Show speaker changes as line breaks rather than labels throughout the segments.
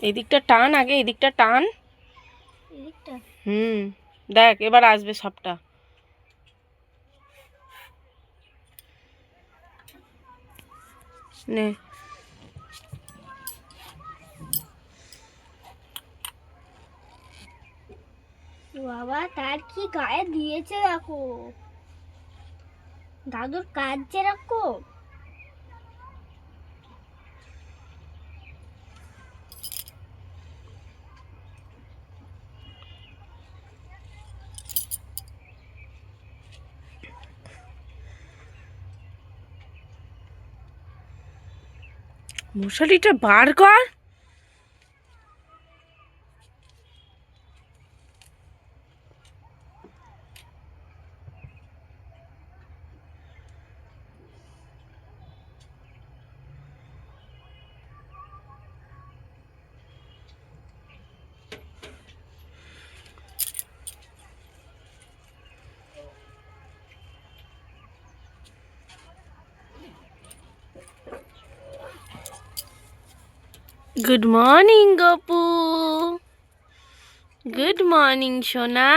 এদিকটা টান, আগে এদিকটা টান। দেখ এবার আসবে সবটা। নে
বাবা তার কি গায়ে দিয়েছে দেখো, দাদুর কাজ যেরকম।
মশারিটা বার কর। Good morning Gopu, good morning সোনা।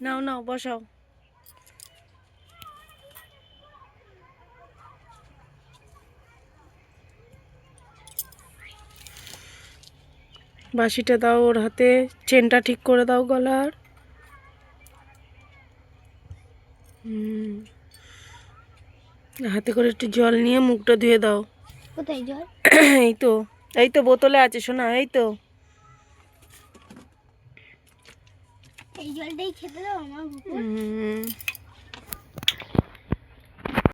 নাও নাও বসাও। বাঁশিটা দাও ওর হাতে, চেনটা ঠিক করে দাও গলার। হাতে করে একটু জল নিয়ে মুখটা ধুয়ে দাও।
কোথায় জল?
এই তো, এই তো বোতলে আছে সোনা, এই তো।
এই জলটাই খেতে দাও আমার বুকে।